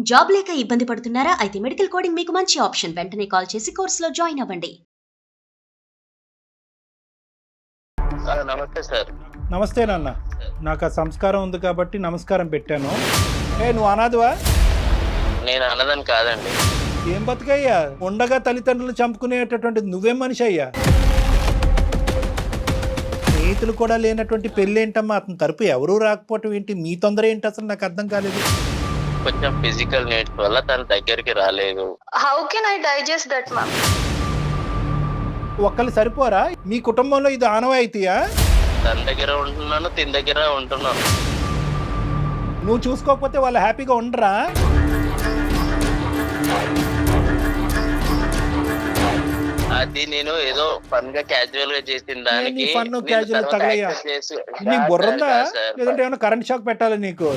Job లేక ఇబ్బంది పడుతున్నారా? అయితే మెడికల్ కోడింగ్ మీకు మంచి ఆప్షన్. వెంటనే కాల్ చేసి కోర్సులో జాయిన్ అవ్వండి. నమస్తే సార్. నమస్తే నాన్న. నాకు ఆ సంస్కారం ఉంది కాబట్టి నమస్కారం పెట్టాను. నువ్వు అనాథవా? నేను అన్నదని కాదండి. ఏం బతుకయ్యా, ఉండగా తల్లిదండ్రులు చంపుకునేటటువంటి నువ్వేం మనిషి అయ్యా? స్నేహితులు కూడా లేనటువంటి పెళ్ళి ఏంటమ్మా? అతని తరపు ఎవరూ రాకపోవటం ఏంటి? మీ తొందర ఏంటి అసలు? నాకు అర్థం కాలేదు. కొంచెం ఫిజికల్ నీడ్స్ వల్ల తన దగ్గరికి రాలేదు. How can I digest that ma'am? ఒక్కళ్ళు సరిపోరా? మీ కుటుంబంలో ఇది ఆనవాయితీయా? తన దగ్గర ఉంటున్నాను, తిన దగ్గర ఉంటున్నాను. నువ్వు చూసుకోకపోతే వాళ్ళు హ్యాపీగా ఉండరా? అది నేను ఏదో ఫన్ గా క్యాజువల్ గా చేసిన దానికి ఫన్ క్యాజువల్ తగలయ్యా. నీకు బుర్రందా? లేదంటే ఏమైనా కరెంట్ షాక్ పెట్టాలి నీకు?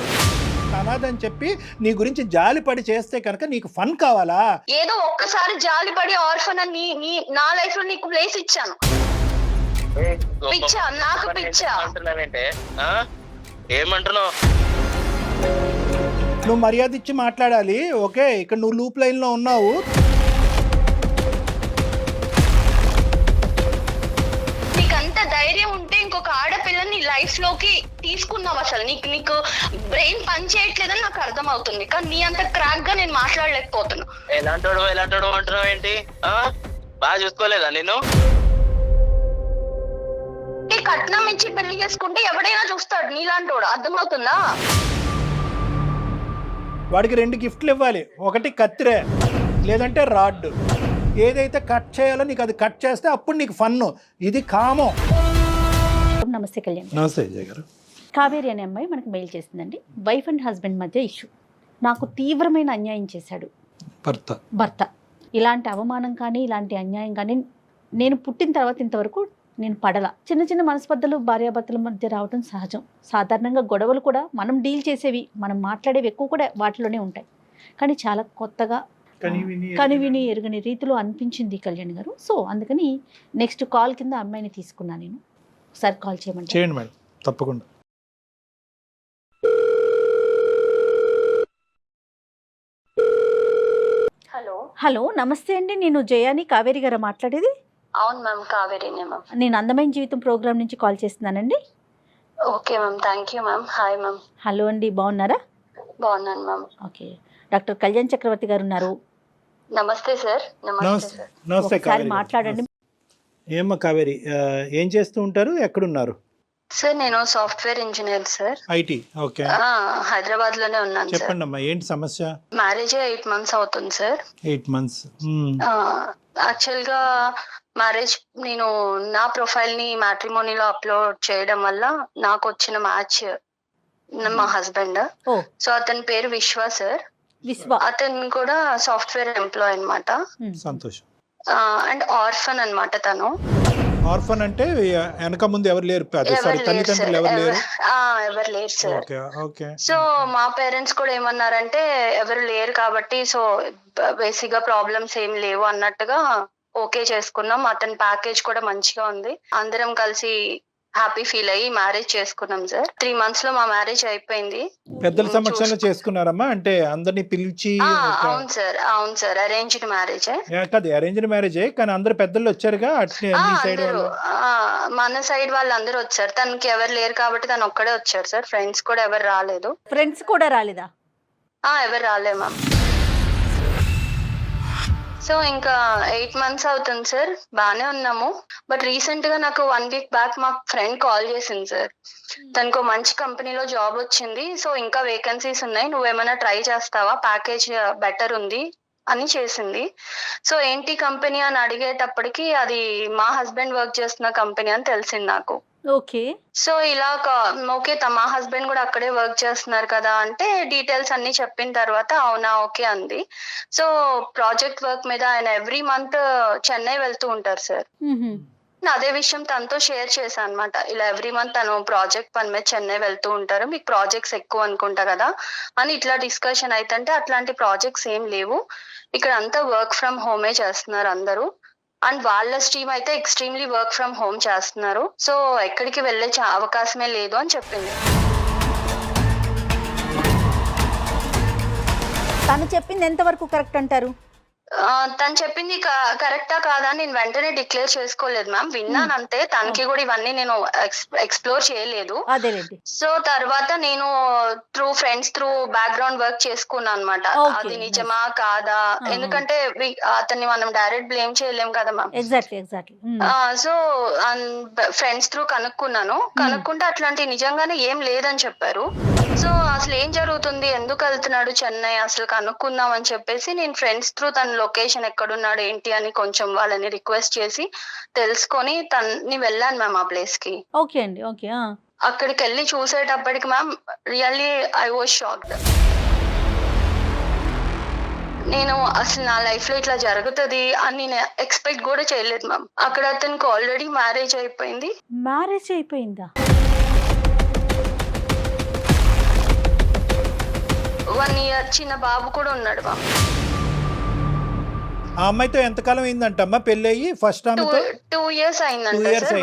అనాథని చెప్పి నీ గురించి జాలి పడి చేస్తే కనుక నీకు ఫన్ కావాలా? ఏదో ఒక్కసారి జాలి పడి ఆర్ఫన్ అని నా లైఫ్ లో నీకు ప్లేస్ ఇచ్చాను. పిచ్చా, నాకు పిచ్చా. అంటున్నావేంటే? ఏమంటున్నావు? నువ్వు మర్యాద ఇచ్చి మాట్లాడాలి. ఓకే, ఇక్కడ నువ్వు లూప్ లైన్ లో ఉన్నావు. నీకంత ధైర్యం ఉంటే ఇంకొక ఆడపిల్లని లైఫ్ లోకి తీసుకున్నావు. అసలు నీకు బ్రెయిన్ పని చేయట్లేదని నాకు అర్థం అవుతుంది, కానీ నీ అంత క్రాక్ గా నేను మాట్లాడలేకపోతున్నా. ఎలాంటోడు అంటున్నావు ఏంటి? బాగా చూసుకోలేదా నేను? నీ కట్నం ఇచ్చి పెళ్లి చేసుకుంటే ఎవడైనా చూస్తాడు నీలాంటోడు, అర్థమవుతుందా? వాడికి 2 గిఫ్ట్లు ఇవ్వాలి. ఒకటి కత్తిరే, లేదంటే రాడ్. ఏదైతే కట్ చేయాలో నీకు అది కట్ చేస్తే అప్పుడు నీకు ఫన్ను. ఇది కామం. నమస్తే కళ్యాణ్. నమస్తే విజయ్ గారు. కావేరి అనే అమ్మాయి మనకు మెయిల్ చేసిందండి. వైఫ్ అండ్ హస్బెండ్ మధ్య ఇష్యూ. నాకు తీవ్రమైన అన్యాయం చేశాడు భర్త. ఇలాంటి అవమానం కానీ ఇలాంటి అన్యాయం కానీ నేను పుట్టిన తర్వాత ఇంతవరకు నేను పడలా. చిన్న చిన్న మనస్పర్ధలు భార్యాభర్తల మధ్య రావడం సహజం. సాధారణంగా గొడవలు కూడా మనం డీల్ చేసేవి, మనం మాట్లాడేవి ఎక్కువ కూడా వాటిలోనే ఉంటాయి. కానీ చాలా కొత్తగా కనివిని ఎరుగని రీతిలో అనిపించింది కళ్యాణ్ గారు. సో అందుకని నెక్స్ట్ కాల్ కింద అమ్మాయిని తీసుకున్నాను నేను. ఒకసారి కాల్ చేయండి మేడం, తప్పకుండా. హలో, నమస్తే అండి. నేను జయాని, కావేరి గారు మాట్లాడేది. అవును మ్యామ్, కావేరీనే మ్యామ్. నేను అందమైన జీవితం ప్రోగ్రామ్ నుంచి కాల్ చేస్తున్నానండి. Okay ma'am, thank you ma'am. Hi ma'am. Hello అండి, బాగున్నారా? బాగున్నాను మ్యామ్. ఓకే, డాక్టర్ కళ్యాణ్ చక్రవర్తి గారు ఉన్నారు. నమస్తే సార్. నమస్తే సార్. నమస్తే ఒకసారి కావేరి. మాట్లాడండి. ఏమ్మా కావేరి, ఏం చేస్తూ ఉంటారు? ఎక్కడున్నారు? సార్ నేను software engineer sir. IT. Okay, Hyderabad లోనే ఉన్నాను సార్. చెప్పండి అమ్మా, ఏంటి సమస్య? మ్యారేజ్ 8 months అవుతుంది సార్. 8 months. యాక్చువల్ గా మ్యారేజ్ నేను నా ప్రొఫైల్ ని మ్యాట్రిమోనీలో అప్లోడ్ చేయడం వల్ల నాకు వచ్చిన మ్యాచ్ మా హస్బెండ్. సో అతని పేరు విశ్వ సార్. అతను కూడా సాఫ్ట్వేర్ ఎంప్లాయ్ అన్నమాట. సంతోషం. అండ్ ఆర్ఫన్ అన్నమాట తను. ఆర్ఫన్ అంటే వెనక ముందు ఎవరు లేరు, తల్లిదండ్రులు ఎవరు లేరు? ఎవరు లేరు సార్. ఓకే. సో మా పేరెంట్స్ కూడా ఏమన్నారంటే ఎవరు లేరు కాబట్టి సో బేసిక్ గా ప్రాబ్లమ్స్ ఏం లేవు అన్నట్టుగా ఓకే చేసుకున్నాం. అతని ప్యాకేజ్ కూడా మంచిగా ఉంది. అందరం కలిసి హ్యాపీ ఫీల్ అయ్యి మ్యారేజ్ చేసుకున్నాం సార్. 3 months లో మా మ్యారేజ్ అయిపోయింది. పెద్దల సమక్షంలో చేసుకున్నారమ్మా? అంటే అందరినీ పిలిచి? అవును సార్, అవును సార్. Arranged marriage. కాదు, అరేంజ్డ్ మ్యారేజ్, కానీ అందరు పెద్దలు వచ్చారుగా? మన సైడ్ వాళ్ళందరూ వచ్చారు. తనకి ఎవరు లేరు కాబట్టి తను ఒక్కడే వచ్చారు సార్. ఫ్రెండ్స్ కూడా ఎవరు రాలేదు. ఫ్రెండ్స్ కూడా రాలేదా? ఎవరు రాలేదు మ్యామ్. సో ఇంకా 8 months అవుతుంది సార్. బానే ఉన్నాము. బట్ రీసెంట్ గా నాకు 1 week బ్యాక్ మా ఫ్రెండ్ కాల్ చేసింది సార్. తనకు మంచి కంపెనీలో జాబ్ వచ్చింది. సో ఇంకా వేకెన్సీస్ ఉన్నాయి, నువ్వేమైనా ట్రై చేస్తావా, ప్యాకేజ్ బెటర్ ఉంది అని చేసింది. సో ఏంటి కంపెనీ అని అడిగేటప్పటికి అది మా హస్బెండ్ వర్క్ చేస్తున్న కంపెనీ అని తెలిసింది నాకు. ఓకే. సో ఇలా ఓకే, మా హస్బెండ్ కూడా అక్కడే వర్క్ చేస్తున్నారు కదా అంటే డీటెయిల్స్ అన్ని చెప్పిన తర్వాత అవునా ఓకే అంది. సో ప్రాజెక్ట్ వర్క్ మీద ఆయన ఎవ్రీ మంత్ చెన్నై వెళ్తూ ఉంటారు సార్. అదే విషయం తనతో షేర్ చేశాను అనమాట. ఇలా ఎవ్రీ మంత్ తను ప్రాజెక్ట్ పని మీద చెన్నై వెళ్తూ ఉంటారు, మీకు ప్రాజెక్ట్స్ ఎక్కువ అనుకుంటా కదా అని ఇట్లా డిస్కషన్ అయితే అట్లాంటి ప్రాజెక్ట్స్ ఏం లేవు, ఇక్కడ అంతా వర్క్ ఫ్రమ్ హోమే చేస్తున్నారు అందరూ. అండ్ వాళ్ళ స్ట్రీమ్ అయితే ఎక్స్ట్రీమ్లీ వర్క్ ఫ్రమ్ హోమ్ చేస్తున్నారు. సో ఎక్కడికి వెళ్ళే అవకాశమే లేదు అని చెప్పింది. తను చెప్పింది ఎంతవరకు కరెక్ట్ అంటారు? తను చెప్పింది కరెక్టా కాదా నేను వెంటనే డిక్లేర్ చేసుకోలేదు మ్యామ్, విన్నాను అంతే. తనకి కూడా ఇవన్నీ నేను ఎక్స్ప్లోర్ చేయలేదు. సో తర్వాత నేను through friends through background work చేసుకున్నాను అనమాట, అది నిజమా కాదా, ఎందుకంటే అతన్ని మనం డైరెక్ట్ బ్లేమ్ చేయలేం కదా మ్యామ్. సో ఫ్రెండ్స్ త్రూ కనుక్కుంటే అట్లాంటి నిజంగానే ఏం లేదని చెప్పారు. సో అసలు ఏం జరుగుతుంది, ఎందుకు వెళ్తున్నాడు చెన్నై, అసలు కనుక్కుందాం అని చెప్పేసి నేను ఫ్రెండ్స్ త్రూ తన లొకేషన్ ఎక్కడున్నాడు ఏంటి అని కొంచెం వాళ్ళని రిక్వెస్ట్ చేసి తెలుసుకొని తన్ని వెళ్ళాను మ్యామ్ ఆ ప్లేస్ కి. ఓకే అండి, ఓకే. అక్కడికి వెళ్ళి చూసేటప్పటికి ma'am really I was shocked. నేను అసలు నా లైఫ్ లో ఇట్లా జరుగుతుంది అని నేను ఎక్స్పెక్ట్ కూడా చేయలేదు మ్యామ్. అక్కడ అతనికి ఆల్రెడీ మ్యారేజ్ అయిపోయింది. మ్యారేజ్ అయిపోయిందా? 1 year చిన్న బాబు కూడా ఉన్నాడు మ్యామ్. ఆ అమ్మాయితో ఎంతకాలం అయిందంటమ్మా పెళ్లి అయ్యి? ఫస్ట్ ఆమెతో 2 years అయిందంట సార్.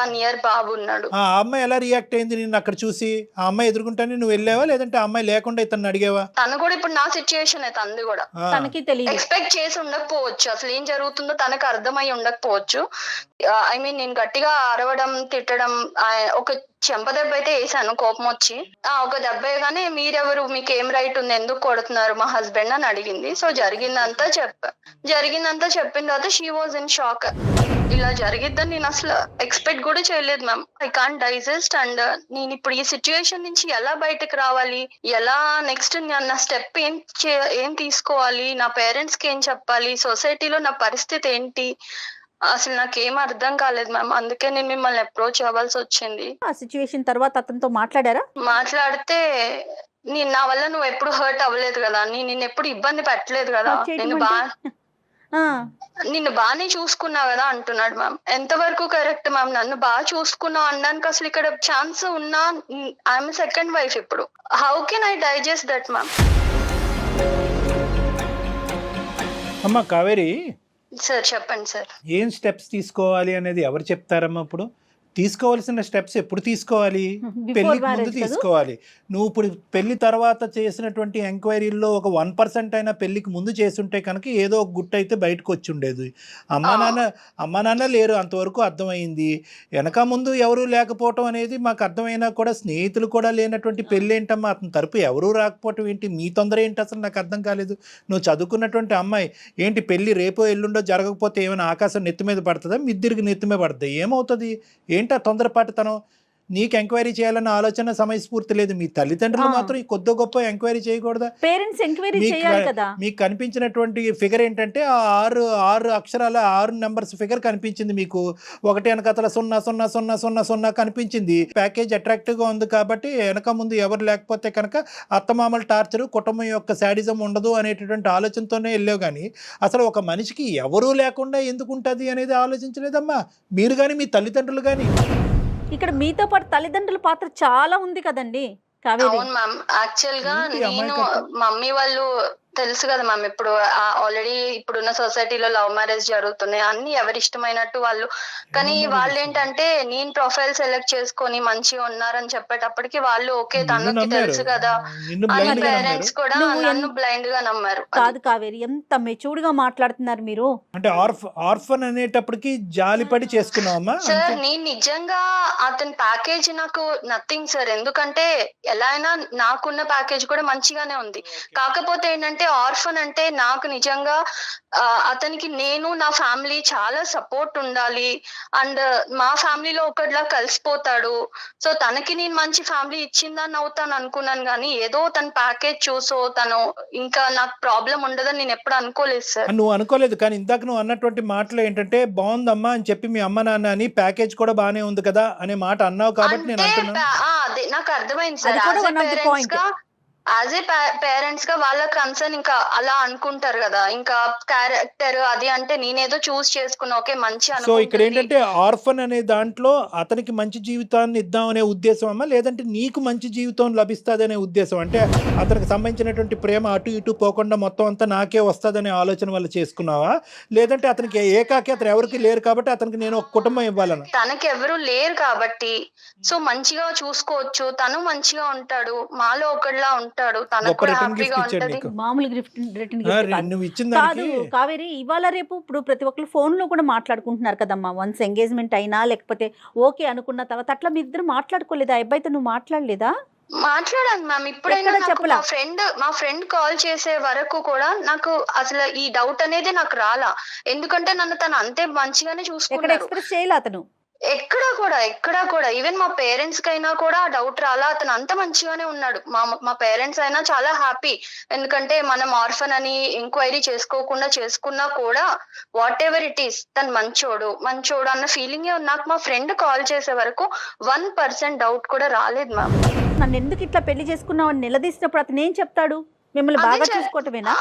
1 year బాబు ఉన్నాడు. ఆ అమ్మాయి ఎలా రియాక్ట్ అయింది నిన్ను అక్కడ చూసి? ఆ అమ్మాయి ఎదుర్కొంటానే నువ్వు వెళ్ళావా, లేదంటే ఆ అమ్మాయి లేకుండా ఇతను అడిగావా? తను కూడా ఇప్పుడు నా సిచ్యుయేషన్ అయితే అంది కూడా తనకి తెలియదు, ఎక్స్పెక్ట్ చేసి ఉండకపోవచ్చు, అసలు ఏం జరుగుతుందో తనకు అర్థమై ఉండకపోవచ్చు. ఐ మీన్ నేను గట్టిగా అరవడం తిట్టడం, ఒక చెంప దెబ్బ అయితే వేసాను కోపం వచ్చి. ఒక దెబ్బ వేయగానే మీరెవరు, మీకు ఏం రైట్ ఉంది, ఎందుకు కొడుతున్నారు మా హస్బెండ్ అని అడిగింది. సో జరిగిందంతా చెప్పిన తర్వాత షీ వాజ్ ఇన్ షాక్. ఇలా జరిగిద్దని నేను అసలు ఎక్స్పెక్ట్ కూడా చేయలేదు ma'am. I can't digest. And నేను ఇప్పుడు ఈ సిచ్యుయేషన్ నుంచి ఎలా బయటకు రావాలి, ఎలా నెక్స్ట్ నా స్టెప్ ఏం తీసుకోవాలి, నా పేరెంట్స్ కి ఏం చెప్పాలి, సొసైటీలో నా పరిస్థితి ఏంటి, అసలు నాకేం అర్థం కాలేదు మ్యామ్. అందుకే నేను మిమ్మల్ని అప్రోచ్ అవ్వాల్సి వచ్చింది. ఆ సిచ్యువేషన్ తర్వాత అతనితో మాట్లాడారా? మాట్లాడితే నా వల్ల నువ్వు ఎప్పుడు హర్ట్ అవ్వలేదు కదా, నేను ఎప్పుడు ఇబ్బంది పెట్టలేదు కదా, నిన్ను బాగానే చూసుకున్నా కదా అంటున్నాడు మ్యామ్. ఎంతవరకు కరెక్ట్ మ్యామ్? నన్ను బాగా చూసుకున్నావు అనడానికి అసలు ఇక్కడ ఛాన్స్ ఉన్నా, ఐఎమ్ సెకండ్ వైఫ్ ఇప్పుడు. How can I digest that ma'am? అమ్మా కావేరి సార్ చెప్పండి సార్. ఏం స్టెప్స్ తీసుకోవాలి అనేది ఎవరు చెప్తారమ్మా? ఇప్పుడు తీసుకోవాల్సిన స్టెప్స్ ఎప్పుడు తీసుకోవాలి? పెళ్లికి ముందు తీసుకోవాలి. నువ్వు ఇప్పుడు పెళ్లి తర్వాత చేసినటువంటి ఎంక్వైరీల్లో ఒక 1% అయినా పెళ్లికి ముందు చేసుంటే కనుక ఏదో ఒక గుట్ట అయితే బయటకు వచ్చి ఉండేది. అమ్మా నాన్న లేరు అంతవరకు అర్థమైంది. వెనక ముందు ఎవరు లేకపోవటం అనేది మాకు అర్థమైనా కూడా స్నేహితులు కూడా లేనటువంటి పెళ్ళి ఏంటమ్మా? అతని తరపు ఎవరూ రాకపోవటం ఏంటి? మీ తొందర ఏంటి అసలు నాకు అర్థం కాలేదు. నువ్వు చదువుకున్నటువంటి అమ్మాయి ఏంటి, పెళ్లి రేపో ఎల్లుండో జరగకపోతే ఏమైనా ఆకాశం నెత్తి మీద పడుతుందా, మిద్దిరికి నెత్తి మీద పడుతుంది? ఏమవుతుంది ఏంటి తొందరపాటుతనం? నీకు ఎంక్వైరీ చేయాలన్న ఆలోచన సమయస్ఫూర్తి లేదు. మీ తల్లిదండ్రులు మాత్రం ఈ కొద్ది గొప్ప ఎంక్వైరీ చేయకూడదా? పేరెంట్స్ ఎంక్వైరీ చేయాలి కదా. మీకు కనిపించినటువంటి ఫిగర్ ఏంటంటే ఆ 6 అక్షరాల 6 నెంబర్స్ ఫిగర్ కనిపించింది మీకు. 1 వెనకతల 00000 కనిపించింది. ప్యాకేజ్ అట్రాక్టివ్గా ఉంది కాబట్టి వెనక ముందు ఎవరు లేకపోతే కనుక అత్తమామల టార్చరు, కుటుంబం యొక్క శాడిజం ఉండదు అనేటటువంటి ఆలోచనతోనే వెళ్ళావు. కానీ అసలు ఒక మనిషికి ఎవరూ లేకుండా ఎందుకు ఉంటుంది అనేది ఆలోచించలేదమ్మా మీరు కానీ మీ తల్లిదండ్రులు కానీ. ఇక్కడ మీతో పాటు తల్లిదండ్రుల పాత్ర చాలా ఉంది కదండి కావేరి. అవును మ్యామ్. యాక్చువల్ గా నేను మమ్మీ వాళ్ళు తెలుసు కదా మ్యామ్, ఇప్పుడు ఆల్రెడీ ఇప్పుడున్న సొసైటీలో లవ్ మ్యారేజ్ జరుగుతున్నాయి, అన్ని ఎవరి ఇష్టమైనట్టు వాళ్ళు. కానీ వాళ్ళు ఏంటంటే నేను ప్రొఫైల్ సెలెక్ట్ చేసుకొని మంచిగా ఉన్నారని చెప్పేటప్పటికి వాళ్ళు ఓకే తనకి తెలుసు కదా అని పేరెంట్స్ కూడా నన్ను బ్లైండ్ గా నమ్మారు. కాదు కావేరి, ఎంత మెచ్యూర్డ్ గా మాట్లాడుతున్నారు మీరు. అంటే ఆర్ఫన్ అనేటప్పటికి జాలిపడి చేసుకున్నావమ్మా? సార్ నేను నిజంగా అతని ప్యాకేజ్ నాకు నథింగ్ సార్, ఎందుకంటే ఎలా అయినా నాకున్న ప్యాకేజ్ కూడా మంచిగానే ఉంది. కాకపోతే ఏంటంటే ఆర్ఫన్ అంటే నాకు నిజంగా అతనికి నేను నా ఫ్యామిలీ చాలా సపోర్ట్ ఉండాలి, అండ్ మా ఫ్యామిలీలో ఒకటిలా కలిసిపోతాడు. సో తనకి నేను మంచి ఫ్యామిలీ ఇచ్చిందని అవుతాను అనుకున్నాను, కానీ ఏదో తన ప్యాకేజ్ చూసో తను ఇంకా నాకు ప్రాబ్లం ఉండదని నేను ఎప్పుడు అనుకోలేదు సార్. నువ్వు అనుకోలేదు, కానీ ఇందాక నువ్వు అన్నటువంటి మాటలు ఏంటంటే బాగుందమ్మా అని చెప్పి మీ అమ్మ నాన్న అని ప్యాకేజ్ కూడా బానే ఉంది కదా అనే మాట అన్నావు కాబట్టి నేను అంటున్నాను. అదే నాకు అర్థమైంది సార్. యాజ్ ఏ పేరెంట్స్ గా వాళ్ళ కన్సర్న్ ఇంకా అలా అనుకుంటారు కదా, ఇంకా క్యారెక్టర్ అది అంటే నేనేదో చూస్ చేసుకున్నా ఓకే మంచి. సో ఇక్కడ ఏంటంటే ఆర్ఫన్ అనే దాంట్లో అతనికి మంచి జీవితాన్ని ఇద్దాం అనే ఉద్దేశం అమ్మా, లేదంటే నీకు మంచి జీవితం లభిస్తుంది అనే ఉద్దేశం? అంటే అతనికి సంబంధించినటువంటి ప్రేమ అటు ఇటు పోకుండా మొత్తం అంతా నాకే వస్తుందనే ఆలోచన వల్ల చేసుకున్నావా, లేదంటే అతనికి ఏకాకి అతను ఎవరికి లేరు కాబట్టి అతనికి నేను ఒక కుటుంబం ఇవ్వాలని? తనకి ఎవరు లేరు కాబట్టి సో మంచిగా చూసుకోవచ్చు, తను మంచిగా ఉంటాడు, మాలో ఒకటిలా ఉంటాడు, తనకు గొప్ప కూడా రిటర్న్ హ్యాపీగా గిఫ్ట్ ఇచ్చాడు ఉంటది. నీకు. మామూలు రిటర్న్ గిఫ్ట్ కాదు. నువ్వు ఇచ్చిన కాదు దానికి కావేరి, ఇవాళ రేపు ఇప్పుడు ప్రతి ఒక్కరు ఫోన్ లో కూడా మాట్లాడుకుంటున్నారు కదమ్మా. వన్స్ ఎంగేజ్మెంట్ అయినా లేకపోతే ఓకే అనుకున్న తర్వాత అట్లా మీ ఇద్దరు మాట్లాడుకోలేదా? అబ్బాయితో నువ్వు మాట్లాడలేదా? మాట్లాడాను మ్యామ్. ఇప్పుడైనా ఎక్కడ నాకు చెప్పలా? మా ఫ్రెండ్ కాల్ చేసే వరకు కూడా నాకు అసలు ఈ డౌట్ అనేది నాకు రాలా. ఎందుకంటే నన్ను తను అంతే మంచిగానే ఎక్కడ చూసుకున్నాడు. ఎక్స్ప్రెస్ చేయలే అతను? ఎక్కడా కూడా ఈవెన్ మా పేరెంట్స్ కైనా కూడా డౌట్ రాలా. అతను అంత మంచిగానే ఉన్నాడు. మా పేరెంట్స్ అయినా చాలా హ్యాపీ. ఎందుకంటే మనం ఆర్ఫన్ అని ఎంక్వైరీ చేసుకున్నా కూడా వాట్ ఎవర్ ఇట్ ఈస్ తను మంచోడు అన్న ఫీలింగే ఉంది. నాకు మా ఫ్రెండ్ కాల్ చేసే వరకు 1% డౌట్ కూడా రాలేదు మ్యామ్. నన్ను ఎందుకు ఇట్లా పెళ్లి చేసుకున్నావు అని నిలదీసినప్పుడు అతను ఏం చెప్తాడు? మిమ్మల్ని బాగా చూసుకోవటమేనా?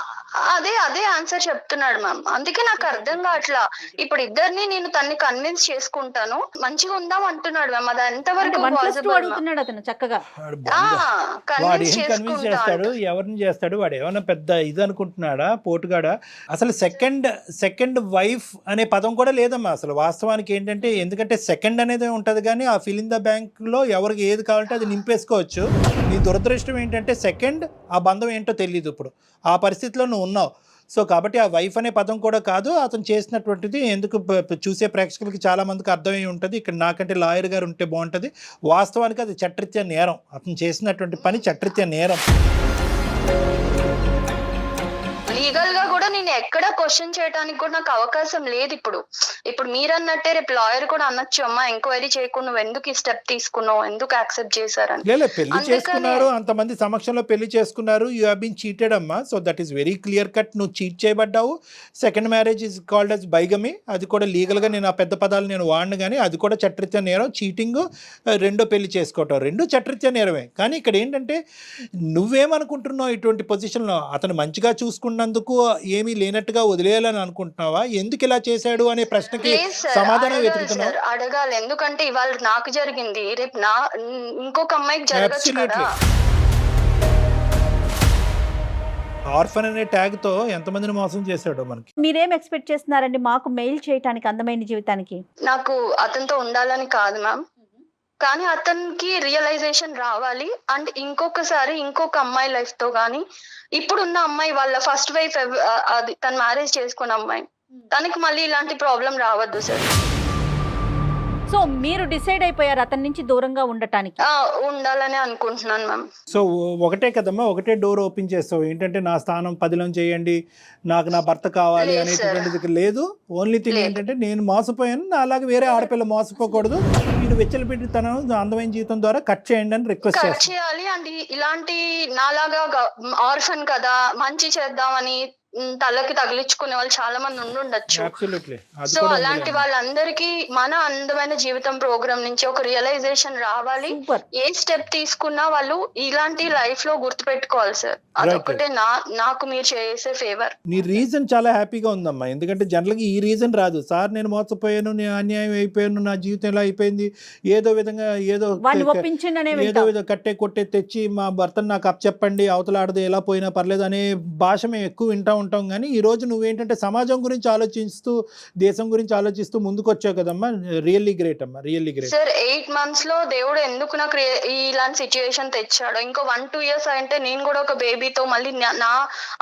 అదే ఆన్సర్ చెప్తున్నాడు మ్యామ్. అందుకే నాకు అర్థం కావట్లా. ఇప్పుడు ఇద్దరిని నేను తన్ని కన్విన్స్ చేసుకుంటాను, మంచిగా ఉందాం అంటున్నాడు మ్యామ్. అది ఎంతవరకు 1+2 అడుగుతున్నాడు అతను చక్కగా. వాడు కన్విన్స్ ఏం కన్విన్స్ చేస్తాడు? ఎవరిని చేస్తాడు? వాడు ఏమైనా పెద్ద ఇది అనుకుంటున్నాడా పోటుగాడా? అసలు సెకండ్ వైఫ్ అనే పదం కూడా లేదమ్మా అసలు వాస్తవానికి. ఏంటంటే ఎందుకంటే సెకండ్ అనేది ఉంటది కానీ ఆ ఫిల్ ఇన్ ద బ్యాంక్ లో ఎవరికి ఏది కావాలంటే అది నింపేసుకోవచ్చు. నీ దురదృష్టం ఏంటంటే సెకండ్ ఆ బంధం ఏంటో తెలియదు. ఇప్పుడు ఆ పరిస్థితిలో నువ్వు ఉన్నావు. సో కాబట్టి ఆ వైఫ్ అనే పదం కూడా కాదు అతను చేసినటువంటిది. ఎందుకు చూసే ప్రేక్షకులకి చాలా మందికి అర్థమై ఉంటుంది. ఇక్కడ నాకంటే లాయర్ గారు ఉంటే బాగుంటుంది. వాస్తవానికి అది చట్టరీత్యా నేరం. అతను చేసినటువంటి పని చట్టరీత్యా నేరం. లీగల్ గా కూడా నేను ఎక్కడ క్వశ్చన్ చేయడానికి కూడా నాకు అవకాశం లేదు. ఇప్పుడు మీరు అన్నట్టే రేపు లాయర్ కూడా అనొచ్చు, అమ్మా ఎంక్వైరీ చేయకుండా నువ్వు ఎందుకు ఈ స్టెప్ తీసుకున్నావు, ఎందుకు యాక్సెప్ట్ చేశారని. లేదు పెళ్లి చేసుకున్నారు, అంతమంది సమక్షంలో పెళ్లి చేసుకున్నారు. యూ హావ్ బీన్ చీటెడ్ అమ్మా. So that is very clear cut. నువ్వు చీట్ చేయబడ్డావు. Second marriage is called as bigamy. అది కూడా లీగల్గా నేను ఆ పెద్ద పదాలు నేను వాడిను కానీ అది కూడా చట్టరీత్యా నేరం. చీటింగ్, రెండో పెళ్లి చేసుకోవటం రెండు చట్టరీత్యా నేరమే. కానీ ఇక్కడ ఏంటంటే నువ్వేమనుకుంటున్నావు ఇటువంటి పొజిషన్లో? అతను మంచిగా చూసుకున్నందుకు ఏమీ లేనట్టుగా వదిలేయాలని అనుకుంటున్నావా? ఎందుకు ఇలా చేశాడు అనే ప్రశ్నకి సమాధానం వెతుకుతున్నావు. అడగాలి. ఎందుకంటే ఇవాళ నాకు జరిగింది, రేపు ఇంకొక అమ్మాయికి జరగచ్చు కదా. ఆర్ఫన్ అనే ట్యాగ్ తో ఎంతమందిని మోసం చేశాడో మనకి. మీరేం ఎక్స్పెక్ట్ చేస్తున్నారండి మాకు మెయిల్ చేయడానికి అందమైన జీవితానికి? నాకు అతనితో ఉండాలని కాదు మ్యామ్, కానీ అతనికి రియలైజేషన్ రావాలి. అండ్ ఇంకొకసారి ఇంకొక అమ్మాయి లైఫ్ తో గానీ, ఇప్పుడున్న అమ్మాయి వాళ్ళ ఫస్ట్ వైఫ్ అది తను మ్యారేజ్ చేసుకున్న అమ్మాయి, తనకి మళ్ళీ ఇలాంటి ప్రాబ్లం రావద్దు సార్. సో మీరు డిసైడ్ అయిపోయారు అతని నుంచి దూరంగా ఉండటానికి? ఉండాలని అనుకుంటున్నాను మ్యామ్. సో ఒకటే కదమ్మా, ఒకటే డోర్ ఓపెన్ చేస్తావు. ఏంటంటే నా స్థానం 10లో చేయండి, నాకు నా భర్త కావాలి అనేటువంటిది లేదు. ఓన్లీ థింగ్ ఏంటంటే నేను మోసపోయాను, అలాగే వేరే ఆడపిల్ల మోసపోకూడదు. వీడు వెచ్చలపెట్టి తన అందమైన జీవితం ద్వారా కట్ చేయండి అని రిక్వెస్ట్ చేయాలి. అండ్ ఇలాంటి నాలాగా ఆర్ఫన్ కదా మంచి చేద్దామని తలకి తగిలించుకునే వాళ్ళు చాలా మంది ఉండుండొచ్చు. సో అలాంటి వాళ్ళందరికీ మన అందమైన జీవితం ప్రోగ్రామ్ నుంచి ఒక రియలైజేషన్ రావాలి. ఏ స్టెప్ తీసుకున్నా వాళ్ళు ఇలాంటి లైఫ్ లో గుర్తుపెట్టుకోవాలి సార్. అదొకటే నాకు మీరు చేసే ఫేవర్. నీ రీజన్ చాలా హ్యాపీగా ఉందమ్మా. ఎందుకంటే జనరల్గా ఈ రీజన్ రాదు. సార్ నేను మోసపోయాను, నేను అన్యాయం అయిపోయాను, నా జీవితం ఎలా అయిపోయింది, ఏదో విధంగా ఏదో కట్టే కొట్టే తెచ్చి మా భర్తను నాకు అప్పచెప్పండి, అవతల ఆడదు ఎలా పోయినా పర్లేదు అనే భాష మేము ఎక్కువ వింటా ఉంటాం. కానీ ఈ రోజు నువ్వేంటంటే సమాజం గురించి ఆలోచిస్తూ, దేశం గురించి ఆలోచిస్తూ ముందుకు వచ్చావు కదమ్మా. రియల్లీ గ్రేట్ అమ్మా, రియల్లీ గ్రేట్. సార్ 8 months లో దేవుడు ఎందుకు నాకు ఇలాంటి సిచ్యువేషన్ తెచ్చాడు. ఇంకో 1-2 years అంటే నేను కూడా ఒక బేబీతో మళ్ళీ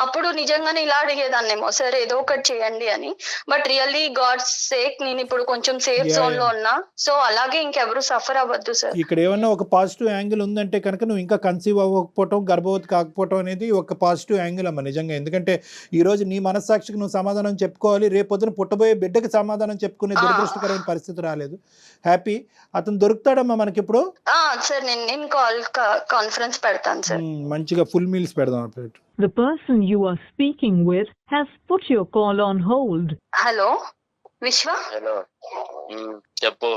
అప్పుడు నిజంగానే ఇలా అడిగేదాన్నేమో, సార్ ఏదో ఒకటి చేయండి అని. బట్ రియల్లీ గాడ్స్ సేక్ నేను ఇప్పుడు కొంచెం సేఫ్ జోన్ లో ఉన్నా. సో అలాగే ఇంకెవరు సఫర్ అవ్వద్దు సార్. ఇక్కడ ఏమన్నా ఒక పాజిటివ్ యాంగిల్ ఉందంటే కనుక నువ్వు ఇంకా కన్సీవ్ అవ్వకపోవటం, గర్భవతి కాకపోవటం అనేది ఒక పాజిటివ్ యాంగిల్ అమ్మా నిజంగా. ఎందుకంటే ఈ రోజు నీ మనస్సాక్షికి నువ్వు సమాధానం చెప్పుకోవాలి. రేపొద్దున పుట్టబోయే బిడ్డకి సమాధానం చెప్పుకునే దురదృష్టకరమైన పరిస్థితి రాలేదు. హ్యాపీ. అతను దొరుకుతాడమ్మా మనకి ఇప్పుడు. సార్ నేను కాన్ఫరెన్స్ పెడతాను సార్. మంచిగా ఫుల్ మీల్స్ పెడదాం. The person you are speaking with has put your call on hold. Hello విశ్వ. హలో చెప్పు.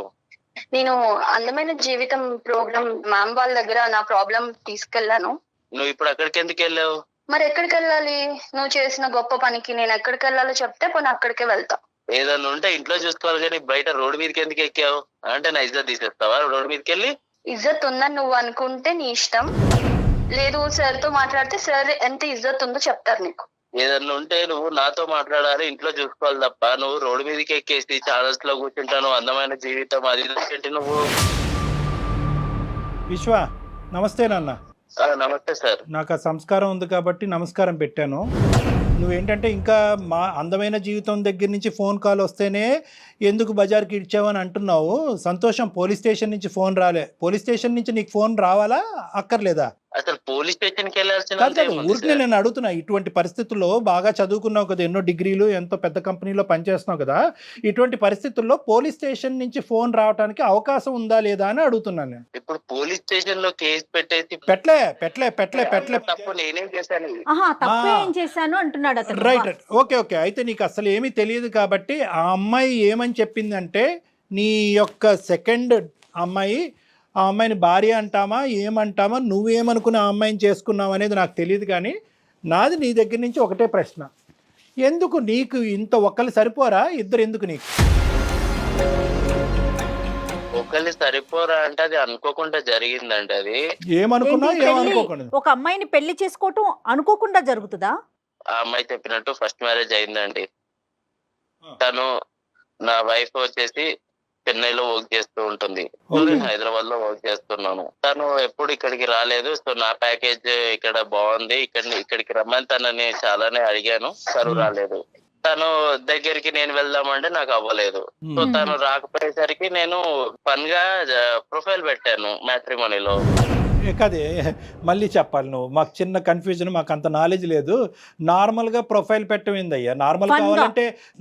నేను అందమైన జీవితం ప్రోగ్రామ్ మ్యామ్ వాళ్ళ దగ్గర నా ప్రాబ్లం తీసుకెళ్లాను. నువ్వు ఇప్పుడు అక్కడికి ఎందుకు వెళ్ళావు? మరి ఎక్కడికి వెళ్ళాలి? నువ్వు చేసిన గొప్ప పనికి నేను ఎక్కడికి వెళ్ళాలో చెప్తే పోనీ అక్కడికే వెళ్తా. ఏదన్నా ఉంటే ఇంట్లో చూసుకోవాలి కానీ బయట రోడ్డు మీదకి ఎందుకు ఎక్కావు? అంటే నా ఇజ్జత్ తీసేస్తావా రోడ్డు మీదకి వెళ్ళి? ఇజ్జత్ ఉందని నువ్వు అనుకుంటే నీ ఇష్టం. లేదు సార్ తో మాట్లాడితే సార్ ఎంత ఇజ్జత్ ఉందో చెప్తారు నీకు. ఏదన్నా ఉంటే నువ్వు నాతో మాట్లాడాలి, ఇంట్లో చూసుకోవాలి తప్ప నువ్వు రోడ్డు మీదకి ఎక్కేసి ఛానల్స్ లో కూర్చుంటాను అందమైన జీవితం అది ఏంటి నువ్వు? విశ్వ నమస్తే నాన్న. నమస్తే సార్. నాకు ఆ సంస్కారం ఉంది కాబట్టి నమస్కారం పెట్టాను. నువ్వేంటంటే ఇంకా మా అందమైన జీవితం దగ్గర నుంచి ఫోన్ కాల్ వస్తేనే ఎందుకు బజార్కి ఇచ్చావని అంటున్నావు. సంతోషం, పోలీస్ స్టేషన్ నుంచి ఫోన్ రాలే. పోలీస్ స్టేషన్ నుంచి నీకు ఫోన్ రావాలా అక్కర్లేదా? అసలు పోలీస్ స్టేషన్ కి వెళ్ళాల్సిన కాదు, ఊరికి నేను అడుగుతున్నా. ఇటువంటి పరిస్థితుల్లో బాగా చదువుకున్నావు కదా, ఎన్నో డిగ్రీలు, ఎంతో పెద్ద కంపెనీలో పనిచేస్తున్నావు కదా, ఇటువంటి పరిస్థితుల్లో పోలీస్ స్టేషన్ నుంచి ఫోన్ రావడానికి అవకాశం ఉందా లేదా అని అడుగుతున్నాను నేను. ఇప్పుడు పోలీస్ స్టేషన్ లో కేసు పెట్టేసి పెట్టలే తప్పు నేనేం చేశాను? తప్పు ఏం చేశాను అంటున్నాడు అతను. Right, okay. అయితే నీకు అసలు ఏమీ తెలియదు కాబట్టి ఆ అమ్మాయి ఏమని చెప్పిందంటే, నీ యొక్క సెకండ్ అమ్మాయి, ఆ అమ్మాయిని భార్య అంటామా ఏమంటామా, నువ్వేమనుకుని ఆ అమ్మాయిని చేసుకున్నావు అనేది నాకు తెలియదు. కానీ నాది నీ దగ్గర నుంచి ఒకటే ప్రశ్న, ఎందుకు నీకు ఇంత ఒక్కళ్ళు సరిపోరా, ఇద్దరు ఎందుకు నీకు? ఒకళ్ళు సరిపోరా అంటే అది అనుకోకుండా జరిగిందండి. అది ఏమనుకున్నా ఏంటి పెళ్లి? ఏమనుకోకుండా. ఒక అమ్మాయిని పెళ్లి చేసుకోవటం అనుకోకుండా జరుగుతుందా? ఆ అమ్మాయి చెప్పినట్టు ఫస్ట్ మ్యారేజ్ అయిందండి. తను, నా వైఫ్ వచ్చేసి చెన్నైలో వర్క్ చేస్తూ ఉంటుంది, నేను హైదరాబాద్ లో వర్క్ చేస్తున్నాను. తను ఎప్పుడు ఇక్కడికి రాలేదు. సో నా ప్యాకేజ్ ఇక్కడ బాగుంది, ఇక్కడికి రమ్మని తనని చాలానే అడిగాను, తను రాలేదు. తను దగ్గరికి నేను వెళ్దామంటే నాకు అవ్వలేదు. సో తను రాకపోయేసరికి నేను ఫన్ గా ప్రొఫైల్ పెట్టాను మ్యాట్రిమోనీలో. కదే మళ్ళీ చెప్పాలి నువ్వు, మాకు చిన్న కన్ఫ్యూజన్, మాకు అంత నాలెడ్జ్ లేదు. నార్మల్గా ప్రొఫైల్ పెట్టమైందయ్యా.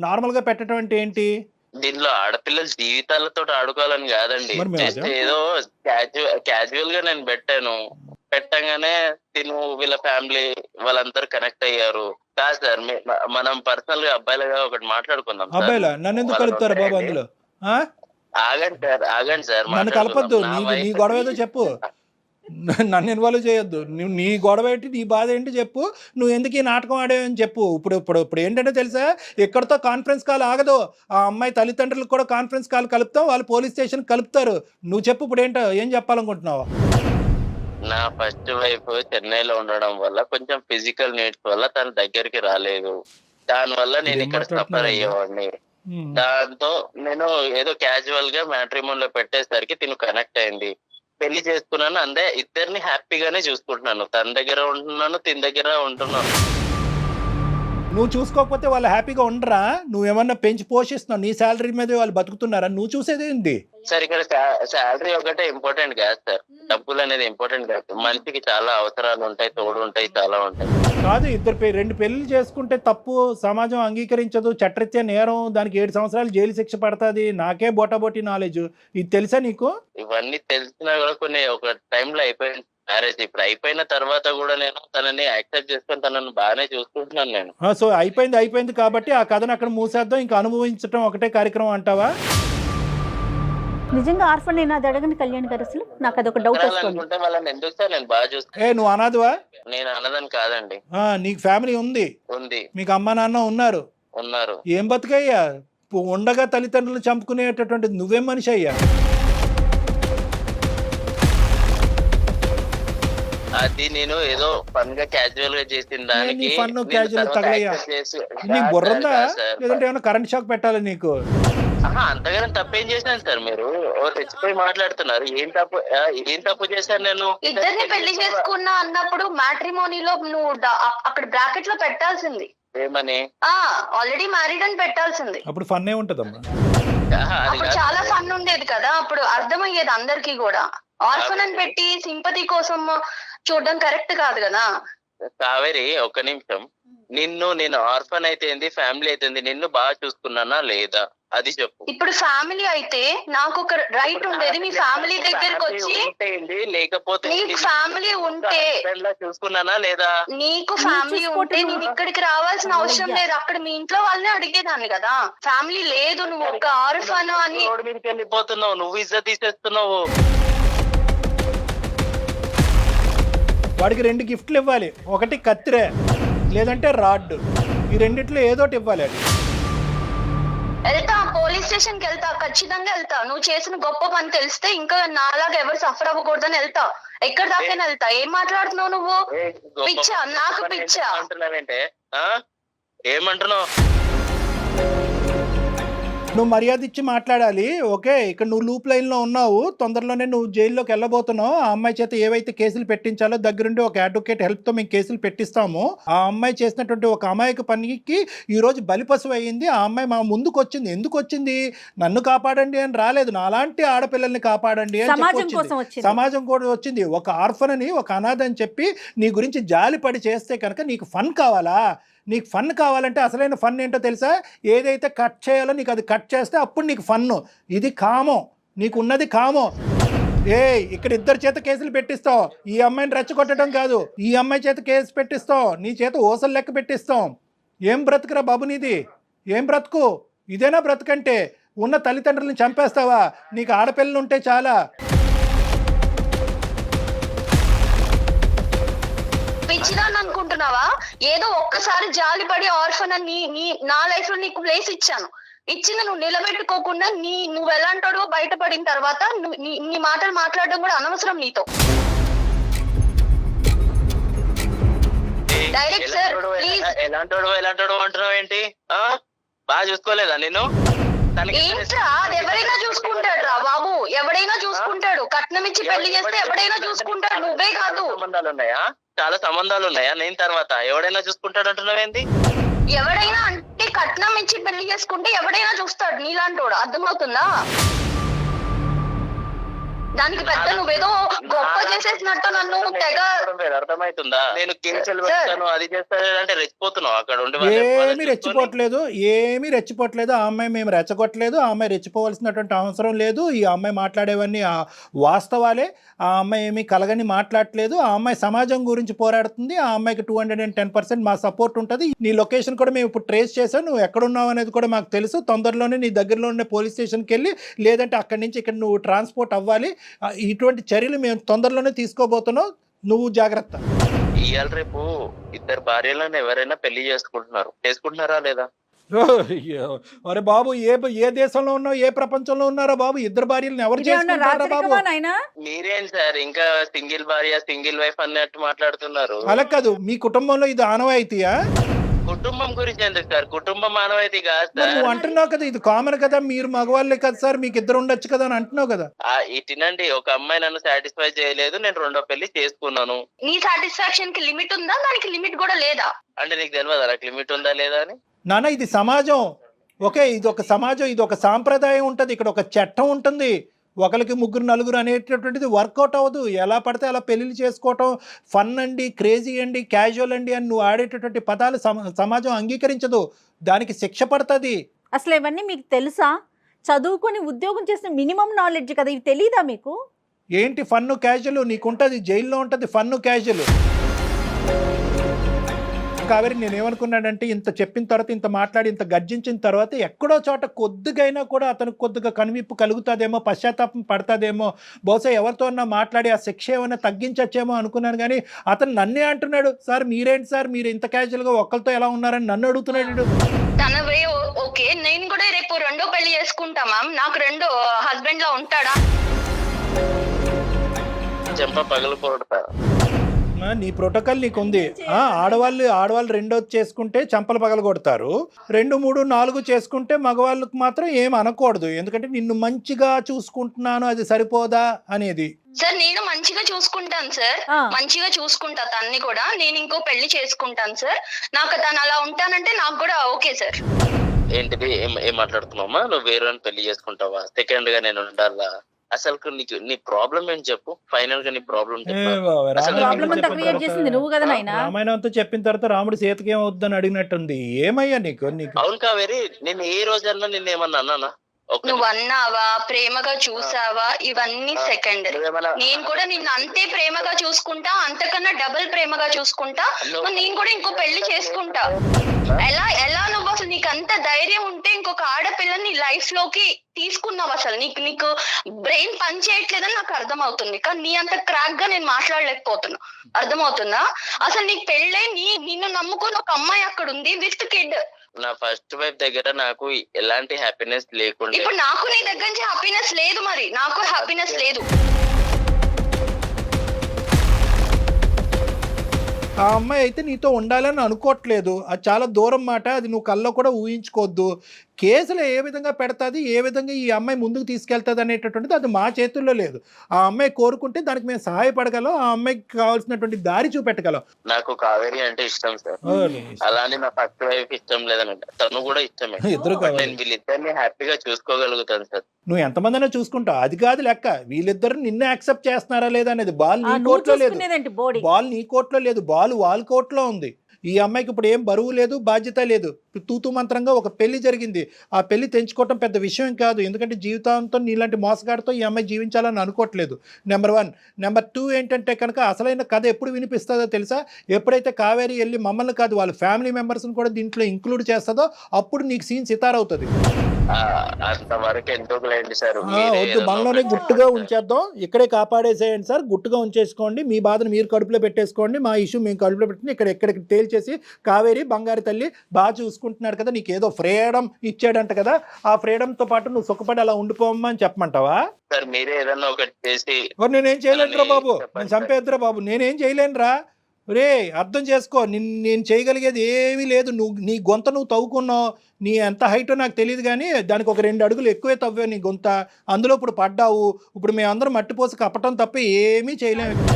నార్మల్గా పెట్టడం అంటే ఏంటి? దీనిలో ఆడపిల్లల జీవితాలతో ఆడుకోవాలని కాదండి, జస్ట్ ఏదో క్యాజువల్ గా నేను పెట్టాను. పెట్టంగానే తిను వీళ్ళ ఫ్యామిలీ వాళ్ళందరూ కనెక్ట్ అయ్యారు. కాదు సార్, మనం పర్సనల్ గా అబ్బాయిలుగా ఒకటి మాట్లాడుకుందాం. అబ్బాయిలా? నన్ను ఎందుకు కలుపుతారు బాబు అందులో? ఆగండి సార్, నన్ను కలపద్దు. నీ గొడవ ఏదో చెప్పు, నన్ను ఇన్వాల్వ్ చేయొద్దు. నీ గొడవ ఏంటి, నీ బాధ ఏంటి చెప్పు. నువ్వు ఎందుకు ఈ నాటకం ఆడేవని చెప్పు. ఇప్పుడు ఏంటంటే తెలుసా, ఎక్కడితో కాన్ఫరెన్స్ కాల్ ఆగదు. ఆ అమ్మాయి తల్లిదండ్రులకు కూడా కాన్ఫరెన్స్ కాల్ కలుపుతాం, వాళ్ళు పోలీస్ స్టేషన్ కలుపుతారు. నువ్వు చెప్పు ఇప్పుడు ఏంటో, ఏం చెప్పాలనుకుంటున్నావు? నా ఫస్ట్ వైఫ్ చెన్నైలో ఉండడం వల్ల కొంచెం ఫిజికల్ నీడ్స్ వల్ల తన దగ్గరికి రాలేదు. దాని వల్ల నేను ఇక్కడ సఫర్ అయ్యేవాడిని. దాంతో నేను ఏదో క్యాజువల్ గా మ్యాట్రిమోన్ లో పెట్టేసరికి తిను కనెక్ట్ అయింది. పెళ్లి చేసుకున్నాను, అందే ఇద్దరిని హ్యాపీగానే చూసుకుంటున్నాను. తన దగ్గర ఉంటున్నాను, తిన దగ్గర ఉంటున్నాను. నువ్వు చూసుకోకపోతే వాళ్ళు హ్యాపీగా ఉండరా? నువ్వేమన్నా పెంచి పోషిస్తున్నావు, నీ శాలరీ మీద వాళ్ళు బతుకుతున్నారా? నువ్వు చూసేది ఏంటి సార్? ఇక్కడ శాలరీ ఒకటే ఇంపార్టెంట్ కాదు సార్, డబ్బులు అనేది ఇంపార్టెంట్ కాదు. మనిషికి చాలా అవసరాలు ఉంటాయి, తోడు ఉంటాయి, చాలా ఉంటాయి. కాదు, రెండు పెళ్లి చేసుకుంటే తప్పు, సమాజం అంగీకరించదు, చట్టరీత్యా నేరం, దానికి 7 సంవత్సరాలు జైలు శిక్ష పడుతుంది. నాకే బోటాబోటీ నాలెడ్జ్, ఇది తెలుసా నీకు? ఇవన్నీ తెలిసినా కూడా కొన్ని ఒక టైంలో అయిపోయింది మ్యారేజ్. ఇప్పుడు అయిపోయిన తర్వాత కూడా నేను తనని యాక్సెప్ట్ చేసుకొని తనని బాగానే చూసుకుంటున్నాను నేను. సో అయిపోయింది కాబట్టి ఆ కథను అక్కడ మూసేద్దాం, ఇంకా అనుభవించడం ఒకటే కార్యక్రమం అంటావా? నిజంగా ఆర్ఫన్ నేను అది అడగని కళ్యాణ్ గారు, అసలు నాకు అదొక డౌట్ వస్తుంది. అనుకుంటే వాళ్ళని ఎందుకు సార్ నేను బాగా చూస్తాను. నువ్వు అనాథవా? నేను అన్నదని కాదండి. నీకు ఫ్యామిలీ ఉంది, మీకు అమ్మ నాన్న ఉన్నారు. ఏం బతుకయ్యా ఉండగా తల్లిదండ్రులు చంపుకునేటటువంటి నువ్వేం మనిషి అయ్యా? అది నేను ఏదో ఫన్ గా క్యాజువల్ గా చేసిన దానికి నీ బుర్రందా, లేదంటే ఏమైనా కరెంట్ షాక్ పెట్టాలి నీకు? అంతగానే తప్పేం చేశాను సార్? మీరు తెచ్చిపోయి మాట్లాడుతున్నారు. ఏం తప్పు చేశాను నేను? ఇద్దరిని పెళ్లి చేసుకున్నా అన్నప్పుడు మ్యాట్రిమోనీలో నువ్వు అక్కడ బ్రాకెట్ లో పెట్టాల్సింది ఏమని, ఆల్రెడీ మ్యారీడ్ అని పెట్టాల్సింది. అప్పుడు ఫన్ ఏ ఉంటదమ్మా, అప్పుడు చాలా ఫన్ ఉండేది కదా, అప్పుడు అర్థమయ్యేది అందరికి కూడా. ఆర్ఫన్ అని పెట్టి సింపతి కోసం చూడడం కరెక్ట్ కాదు కదా. కావేరి, ఒక్క నిమిషం. నేను ఆర్ఫన్ అయితే ఫ్యామిలీ అయితే నిన్ను బాగా చూసుకున్నానా లేదా అది చెప్పు. ఇప్పుడు ఫ్యామిలీ అయితే నాకు ఒక రైట్ ఉండేది, మీ ఫ్యామిలీ దగ్గరకు వచ్చి, లేకపోతే నీకు ఫ్యామిలీ ఉంటే చూసుకున్నానా లేదా? నీకు ఫ్యామిలీ ఉంటే నేను ఇక్కడికి రావాల్సిన అవసరం లేదు, అక్కడ మీ ఇంట్లో వాళ్ళని అడిగేదాన్ని కదా. ఫ్యామిలీ లేదు, నువ్వు ఒక ఆర్ఫన్ అని రోడ్డు మీదకి వెళ్ళిపోతున్నావు, నువ్వు ఇజ్జత్ తీసేస్తున్నావు. వాడికి 2 గిఫ్ట్లు ఇవ్వాలి, ఒకటి కత్తిరే లేదంటే రాడ్, ఈ రెండిట్లో ఏదోటి ఇవ్వాలి. వెళ్తా, పోలీస్ స్టేషన్ కి వెళ్తా, ఖచ్చితంగా వెళ్తా. నువ్వు చేసిన గొప్ప పని తెలిస్తే ఇంకా నాలాగా ఎవరు సఫర్ అవ్వకూడదని వెళ్తా. ఎక్కడ దాకా వెళ్తా. ఏం మాట్లాడుతున్నావు నువ్వు? పిచ్చా, నాకు పిచ్చా అంటున్నావేంటే? ఏమంటున్నావు? నువ్వు మర్యాద ఇచ్చి మాట్లాడాలి. ఓకే, ఇక్కడ నువ్వు లూప్ లైన్లో ఉన్నావు, తొందరలోనే నువ్వు జైల్లోకి వెళ్ళబోతున్నావు. ఆ అమ్మాయి చేత ఏవైతే కేసులు పెట్టించాలో దగ్గరుండి ఒక అడ్వకేట్ హెల్ప్తో మేము కేసులు పెట్టిస్తాము. ఆ అమ్మాయి చేసినటువంటి ఒక అమాయక పనికి ఈరోజు బలిపశువు అయ్యింది. ఆ అమ్మాయి మా ముందుకు వచ్చింది. ఎందుకు వచ్చింది? నన్ను కాపాడండి అని రాలేదు, నాలాంటి ఆడపిల్లల్ని కాపాడండి అని చెప్పి సమాజం కూడా వచ్చింది. ఒక ఆర్ఫన్ అని, ఒక అనాథ అని చెప్పి నీ గురించి జాలిపడి చేస్తే కనుక నీకు ఫన్ కావాలా? నీకు ఫన్ కావాలంటే అసలైన ఫన్ ఏంటో తెలుసా? ఏదైతే కట్ చేయాలో నీకు అది కట్ చేస్తే అప్పుడు నీకు ఫన్ను. ఇది కామం, నీకు ఉన్నది కామం. ఇక్కడ ఇద్దరు చేత కేసులు పెట్టిస్తావు. ఈ అమ్మాయిని రెచ్చగొట్టడం కాదు, ఈ అమ్మాయి చేత కేసు పెట్టిస్తావు, నీ చేత ఓసలు లెక్క పెట్టిస్తాం. ఏం బ్రతుకురా బాబు నీది? ఏం బ్రతుకు? ఇదేనా బ్రతుకంటే? ఉన్న తల్లిదండ్రులను చంపేస్తావా? నీకు ఆడపిల్లలు ఉంటే చాలా. పిచ్చిదాన్ని అనుకుంటున్నావా? ఏదో ఒక్కసారి జాలిపడి ఆర్ఫన్ అని నా లైఫ్ లో నీకు ప్లేస్ ఇచ్చాను. ఇచ్చింది నువ్వు నిలబెట్టుకోకుండా నువ్వు ఎలాంటాడో బయటపడిన తర్వాత నీ మాటలు మాట్లాడడం కూడా అనవసరం నీతో. Direct sir please. ఎలాంటాడు అంటున్నావు ఏంటి? బాగా చూసుకోలేదా నేను? ఏంట్రా, అది ఎవరైనా చూసుకుంటాడు రా బాబు, ఎవడైనా చూసుకుంటాడు. కట్నం ఇచ్చి పెళ్లి చేస్తే ఎవడైనా చూసుకుంటాడు, నువ్వే కాదు. సంబంధాలు ఉన్నాయా? చాలా సంబంధాలు ఉన్నాయా? నేను తర్వాత ఎవడైనా చూసుకుంటాడు అంటున్నావేంటి? ఎవడైనా అంటే కట్నం ఇచ్చి పెళ్లి చేసుకుంటే ఎవడైనా చూస్తాడు నీలాంటోడు. అర్థమవుతుందా? దానికి పెద్ద నువ్వేదో గొప్ప చేసేసినట్టు నన్ను తెగ అర్థమవుతుందా? నేను కేసులు పెడతాను అది చేస్తాను అంటే రెచ్చిపోతున్నావు అక్కడ ఉండి. ఏమీ రెచ్చిపోవట్లేదు. ఆ అమ్మాయి మేము రెచ్చగొట్టలేదు. ఆ అమ్మాయి రెచ్చిపోవాల్సినటువంటి అవసరం లేదు. ఈ అమ్మాయి మాట్లాడేవన్నీ వాస్తవాలే. ఆ అమ్మాయి ఏమీ కలగని మాట్లాడలేదు. ఆ అమ్మాయి సమాజం గురించి పోరాడుతుంది. ఆ అమ్మాయికి 210% మా సపోర్ట్ ఉంటుంది. నీ లొకేషన్ కూడా మేము ఇప్పుడు ట్రేస్ చేసాం. నువ్వు ఎక్కడున్నావు అనేది కూడా మాకు తెలుసు. తొందరలోనే నీ దగ్గరలో ఉన్న పోలీస్ స్టేషన్కి వెళ్ళి, లేదంటే అక్కడి నుంచి ఇక్కడ నువ్వు ట్రాన్స్పోర్ట్ అవ్వాలి. ఇటువంటి చర్యలు మేము తొందరలోనే తీసుకోబోతున్నాం. నువ్వు జాగ్రత్త. ఇవాళ రేపు ఇద్దరు భార్యలను ఎవరైనా పెళ్లి చేసుకుంటున్నారా లేదా? అరే బాబు, ఏ దేశంలో ఉన్నావు, ఏ ప్రపంచంలో ఉన్నారా బాబు? ఇద్దరు భార్యలను ఎవరు చేసుకుంటారా బాబు? మీరేం సార్ ఇంకా సింగిల్ భార్య సింగిల్ వైఫ్ అన్నట్టు మాట్లాడుతున్నారు? అలా కాదు, మీ కుటుంబంలో ఇది ఆనవాయితీయా? కుటుంబం గురించి ఎందుకు సార్? కుటుంబం మానవాయితీ కాదు సార్. నువ్వు అంటున్నావు కదా ఇది కామన్ కదా, మీరు మగవాళ్ళే కదా సార్, మీకు ఇద్దరు ఉండొచ్చు కదా అని అంటున్నావు కదా. ఇటినండి, ఒక అమ్మాయి నన్ను సాటిస్ఫై చేయలేదు, నేను రెండో పెళ్లి చేసుకున్నాను. నీ సాటిస్ఫాక్షన్ కి లిమిట్ ఉందా? దానికి లిమిట్ కూడా లేదా? అంటే నీకు తెలియదు నాకు లిమిట్ ఉందా లేదా అని? నాన్న, ఇది సమాజం. ఓకే, ఇది ఒక సమాజం, ఇది ఒక సాంప్రదాయం ఉంటుంది, ఇక్కడ ఒక చట్టం ఉంటుంది. ఒకరికి ముగ్గురు నలుగురు అనేటటువంటిది వర్కౌట్ అవ్వదు. ఎలా పడితే అలా పెళ్ళిళ్ళు చేసుకోవటం ఫన్ అండి, క్రేజీ అండి, క్యాజువల్ అండి అని నువ్వు ఆడేటటువంటి పదాలు సమాజం అంగీకరించదు. దానికి శిక్ష పడుతుంది. అసలు ఇవన్నీ మీకు తెలుసా? చదువుకొని ఉద్యోగం చేసిన మినిమం నాలెడ్జ్ కదా, ఇవి తెలీదా మీకు? ఏంటి ఫన్ను క్యాజువల్? నీకుంటుంది, జైల్లో ఉంటుంది ఫన్ను క్యాజువల్. కావేరి, నేనేమనుకున్నానంటే ఇంత చెప్పిన తర్వాత, ఇంత మాట్లాడి, ఇంత గర్జించిన తర్వాత ఎక్కడో చోట కొద్దిగైనా కూడా అతనికి కొద్దిగా కనువిప్పు కలుగుతుందేమో, పశ్చాత్తాపం పడతాదేమో, బహుశా ఎవరితో అన్నా మాట్లాడి ఆ శిక్ష ఏమైనా తగ్గించచ్చేమో అనుకున్నాను. కానీ అతను నన్నే అంటున్నాడు, సార్ మీరేంటి సార్, మీరు ఇంత క్యాజువల్గా ఒక్కరితో ఎలా ఉన్నారని నన్ను అడుగుతున్నాడు. తన వే ఓకే, నేను కూడా రేపు రెండో పెళ్లి చేసుకుంటా మ్యామ్. నాకు రెండో హస్బెండ్ లా ఉంటాడా? చెంప పగలకూడదా? నీ ప్రోటోకాల్ నీకుంది. ఆడవాళ్ళు రెండోది చేసుకుంటే చంపలు పగల కొడతారు, 2, 3, 4 చేసుకుంటే మగవాళ్ళకు మాత్రం ఏం అనకూడదు. ఎందుకంటే నిన్ను మంచిగా చూసుకుంటున్నాను, అది సరిపోదా అనేది. సార్ నేను మంచిగా చూసుకుంటాను సార్, మంచిగా చూసుకుంటా తన్ని కూడా. నేను ఇంకో పెళ్లి చేసుకుంటాను సార్. నాకు తను అలా ఉంటానంటే నాకు కూడా ఓకే సార్. ఏంటిది? ఏం మాట్లాడుతున్నావమ్మా? నువ్వు వేరే పెళ్లి చేసుకుంటావా? సెకండ్ గా నేను ఉండాలా? అసలు నీ ప్రాబ్లం ఏంటి చెప్పు? ఫైనల్ గా నీ ప్రాబ్లం రామాయణంతో చెప్పిన తర్వాత రాముడు సీతకి ఏమవుద్దని అడిగినట్టుంది. ఏమయ్యా నీకు? అవును కావేరి, నేను ఏ రోజన్నా నిన్నేమన్నా అన్నానా? నువ్వు అన్నావా, ప్రేమగా చూసావా, ఇవన్నీ సెకండ్. నేను కూడా నిన్ను అంతే ప్రేమగా చూసుకుంటా, అంతకన్నా డబుల్ ప్రేమగా చూసుకుంటా. నేను కూడా ఇంకో పెళ్లి చేసుకుంటా. ఎలా నువ్వు అసలు నీకు అంత ధైర్యం ఉంటే ఇంకొక ఆడపిల్లని లైఫ్ లోకి తీసుకున్నావు? అసలు నీకు బ్రెయిన్ పని చేయట్లేదని నాకు అర్థమవుతుంది. కానీ నీ అంత క్రాక్ గా నేను మాట్లాడలేకపోతున్నా. అర్థమవుతుందా? అసలు నీకు పెళ్ళే, నిన్ను నమ్ముకుని ఒక అమ్మాయి అక్కడ ఉంది విత్ కిడ్. నా ఫస్ట్ వైఫ్ దగ్గర నాకు ఎలాంటి హ్యాపీనెస్ లేకుండా, ఇప్పుడు నాకు నీ దగ్గర నుంచి హ్యాపీనెస్ లేదు. మరి నాకు హ్యాపీనెస్ లేదు. ఆ అమ్మాయి అయితే నీతో ఉండాలని అనుకోవట్లేదు. అది చాలా దూరం మాట, అది నువ్వు కల్లో కూడా ఊహించుకోవద్దు. కేసులు ఏ విధంగా పెడతాది, ఏ విధంగా ఈ అమ్మాయి ముందుకు తీసుకెళ్తుంది అనేటటువంటిది అది మా చేతుల్లో లేదు. ఆ అమ్మాయి కోరుకుంటే దానికి మేము సహాయపడగలం, ఆ అమ్మాయికి కావాల్సినటువంటి దారి చూపెట్టగలం. నాకు కావేరి అంటే ఇష్టం సార్, అలానే నా ఫస్ట్ వైఫ్ ఇష్టం లేదనంట, తను కూడా ఇష్టమే. ఇద్దరు కావాలి. నేను వీళ్ళిద్దరిని హ్యాపీగా చూసుకోగలుగుతాను సార్. నువ్వు ఎంతమందినో చూసుకుంటావు, అది కాదు లెక్క. వీళ్ళిద్దరు నిన్ను యాక్సెప్ట్ చేస్తున్నారా లేదా అనేది. బాల్ నీ నువ్వు కోర్టులో లేదు, చూసుకునేదేంటి బాడీ? బాల్ నీ కోర్టులో లేదు, బాల్ వాళ్ళ కోర్టులో ఉంది. ఈ అమ్మాయికి ఇప్పుడు ఏం బరువు లేదు, బాధ్యత లేదు. తూతు మంత్రంగా ఒక పెళ్లి జరిగింది. ఆ పెళ్లి తెంచుకోవటం పెద్ద విషయం కాదు, ఎందుకంటే జీవితాంతం నీలాంటి మోసగాడితో ఈ అమ్మాయి జీవించాలని అనుకోవట్లేదు. నెంబర్ 1. నెంబర్ 2 ఏంటంటే కనుక అసలైన కథ ఎప్పుడు వినిపిస్తుందో తెలుసా? ఎప్పుడైతే కావేరి వెళ్ళి మమ్మల్ని కాదు వాళ్ళ ఫ్యామిలీ మెంబర్స్ని కూడా దీంట్లో ఇంక్లూడ్ చేస్తుందో అప్పుడు నీకు సీన్ సితారవుతుంది. అంతవరకు ఎందుకు లేండి సార్, వద్దు, మనలోనే గుట్టుగా ఉంచేద్దాం, ఇక్కడే కాపాడేసేయండి సార్, గుట్టుగా ఉంచేసుకోండి. మీ బాధను మీరు కడుపులో పెట్టేసుకోండి, మా ఇష్యూ మేము కడుపులో పెట్టుకుని ఎక్కడికి తేల్చేసి కావేరి బంగారు తల్లి బాగా చూసుకుంటున్నాడు కదా, నీకు ఏదో ఫ్రీడమ్ ఇచ్చాడంట కదా, ఆ ఫ్రీడమ్తో పాటు నువ్వు సుఖపడి అలా ఉండిపోమ్మా అని చెప్పమంటావా? సార్ మీరే ఏదన్నా ఒకటి చేసి. నేనేం చేయలేనురా బాబు, నేను చంపేద్దురా బాబు, నేనేం చేయలేనురా. రే అర్థం చేసుకో, నేను చేయగలిగేది ఏమీ లేదు. నీ గొంత నువ్వు తవ్వుకున్నావు, నీ ఎంత హైటో నాకు తెలియదు కానీ దానికి ఒక 2 అడుగులు ఎక్కువే తవ్వావు నీ గొంత. అందులో ఇప్పుడు పడ్డావు, ఇప్పుడు మేమందరం మట్టిపోసి కప్పటం తప్ప ఏమీ చేయలేము.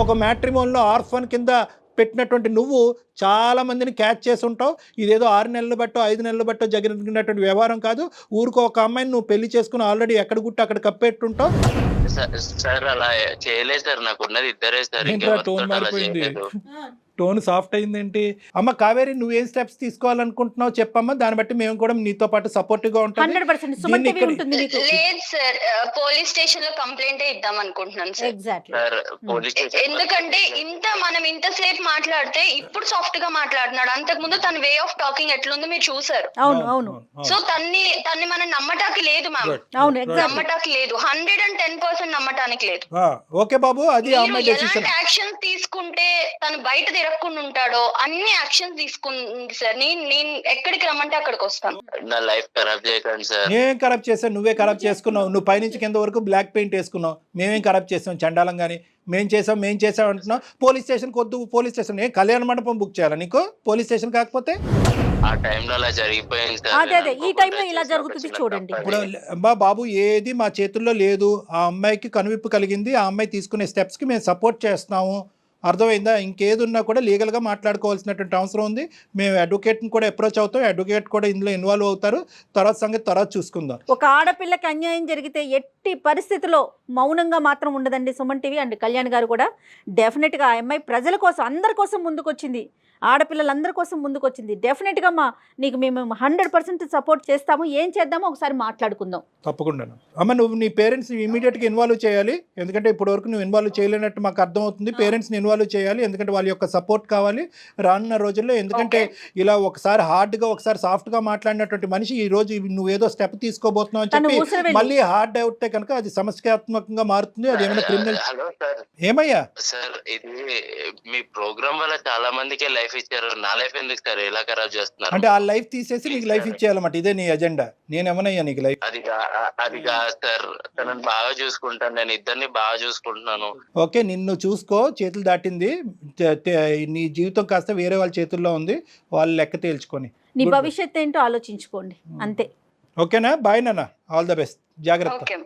ఒక మ్యాట్రిమోన్లో ఆర్ఫన్ కింద పెట్టినటువంటి నువ్వు చాలా మందిని క్యాచ్ చేసి ఉంటావు. ఇదేదో 6 నెలలు బట్టో 5 నెలలు బట్టో జరిగినటువంటి వ్యవహారం కాదు. ఊరికో ఒక అమ్మాయిని నువ్వు పెళ్లి చేసుకుని ఆల్రెడీ ఎక్కడ గుట్టు అక్కడ కప్పెట్టుంటావు. సార్ అలా చేయలేదు సార్, నాకు ఉన్నది ఇద్దరే సార్. టోన్ మారిపోయింది, టోన్ సాఫ్ట్ అయిందేంటి? అమ్మ కావేరి, నువ్వేం స్టెప్స్ తీసుకోవాలనుకుంటున్నావు చెప్పమ్మా, దాన్ని బట్టి మేము కూడా నీతో పాటు సపోర్టివ్ గా ఉంటాం. 100% సుమన్ టీవీ ఉంటుంది మీకు. లేదు సార్, పోలీస్ స్టేషన్ లో కంప్లైంట్ ఇద్దాం అనుకుంటున్నాను సార్. ఎగ్జాక్ట్లీ. ఎందుకంటే మనం ఇంతసేపు మాట్లాడితే ఇప్పుడు సాఫ్ట్ గా మాట్లాడుతున్నాడు, అంతకు ముందు తన వే ఆఫ్ టాకింగ్ ఎట్లుందో మీరు చూసారు. అవును అవును. సో తన్ని మనం నమ్మటానికి లేదు మ్యామ్, అవును ఎగ్జాక్ట్లీ. నమ్మటానికి లేదు, 110% నమ్మటానికి లేదు. ఓకే బాబు, అది అమ్మాయి డెసిషన్. యాక్షన్స్ తీసుకుంటే తను బయట తిరగకుండా ఉంటాడో అన్ని యాక్షన్స్ తీసుకుంది సార్. నేను ఎక్కడికి రమ్మంటే అక్కడికి వస్తాను. నా లైఫ్ ఖరాబ్ చేయకండి సార్. ఏం ఖరాబ్ చేసావు? నువ్వే ఖరాబ్ చేసుకున్నావు. నువ్వు పైనుంచి కింద వరకు బ్లాక్ పెయింట్ వేసుకున్నావు. మేమేం ఖరాబ్ చేసాం చండాలం కానీ? మేం చేసాం అంటున్నావు. పోలీస్ స్టేషన్కి వద్దు, పోలీస్ స్టేషన్ కళ్యాణ మండపం బుక్ చేయాలా నీకు? పోలీస్ స్టేషన్ కాకపోతే ఆ టైంలో అలా జరిగిపోయింది సార్. అదే ఈ టైంలో ఇలా జరుగుతుంది చూడండి. ఇప్పుడు బాబు ఏది మా చేతుల్లో లేదు. ఆ అమ్మాయికి కనువిప్పు కలిగింది, ఆ అమ్మాయి తీసుకునే స్టెప్స్కి మేము సపోర్ట్ చేస్తున్నాము. అర్థమైందా? ఇంకేది ఉన్నా కూడా లీగల్గా మాట్లాడుకోవాల్సినటువంటి అవసరం ఉంది. మేము అడ్వకేట్ని కూడా అప్రోచ్ అవుతాం, అడ్వకేట్ కూడా ఇందులో ఇన్వాల్వ్ అవుతారు. తర్వాత సంగతి తర్వాత చూసుకుందాం. ఒక ఆడపిల్లకి అన్యాయం జరిగితే ఎట్టి పరిస్థితిలో మౌనంగా మాత్రం ఉండదండి సుమన్ టీవీ అండ్ కళ్యాణ్ గారు కూడా. డెఫినెట్గా ఆ అమ్మాయి ప్రజల కోసం, అందరి కోసం ముందుకొచ్చింది, ఆడపిల్లలందరి కోసం ముందుకొచ్చింది. డెఫినెట్గా నీకు మేము 100% సపోర్ట్ చేస్తాము. ఏం చేద్దామో ఒకసారి మాట్లాడుకుందాం. తప్పకుండా అమ్మ, నువ్వు నీ పేరెంట్స్ని ఇమీడియట్గా ఇన్వాల్వ్ చేయాలి. ఎందుకంటే ఇప్పటివరకు నువ్వు ఇన్వాల్వ్ చేయలేనట్టు మాకు అర్థమవుతుంది. పేరెంట్స్ని ఇన్వాల్వ్ చేయాలి, ఎందుకంటే వాళ్ళ యొక్క సపోర్ట్ కావాలి రానున్న రోజుల్లో. ఎందుకంటే ఇలా ఒకసారి హార్డ్గా ఒకసారి సాఫ్ట్గా మాట్లాడినటువంటి మనిషి ఈ రోజు నువ్వేదో స్టెప్ తీసుకోబోతున్నావు అని చెప్పి మళ్ళీ హార్డ్ అవుతే కనుక అది సమస్యాత్మకంగా మారుతుంది. అది ఏమైనా క్రిమినల్. ఏమయ్యా సార్, ఇది మీ ప్రోగ్రామ్ వల్ల చాలా మందికి లైఫ్ ఇచ్చారు, నా లైఫ్ ఎందుకు సార్ ఇలా ఖరాబ్ చేస్తున్నారు? అంటే ఆ లైఫ్ తీసేసి నీకు లైఫ్ ఇచ్చేయాలన్నమాట, ఇదే నీ ఎజెండా? నేనేమనయ్యా నీకు లైఫ్? అది కాదు సార్, తనని బాగా చూసుకుంటాను, నేను ఇద్దరిని బాగా చూసుకుంటున్నాను. ఓకే, నిన్ను చూసుకో, చేతులు దాటింది, నీ జీవితం కాస్త వేరే వాళ్ళ చేతుల్లో ఉంది, వాళ్ళు లెక్క తేల్చుకొని నీ భవిష్యత్తు ఏంటో ఆలోచించుకోండి అంతే. ఓకేనా? బాయ్ నాన్న, ఆల్ ద బెస్ట్, జాగ్రత్త.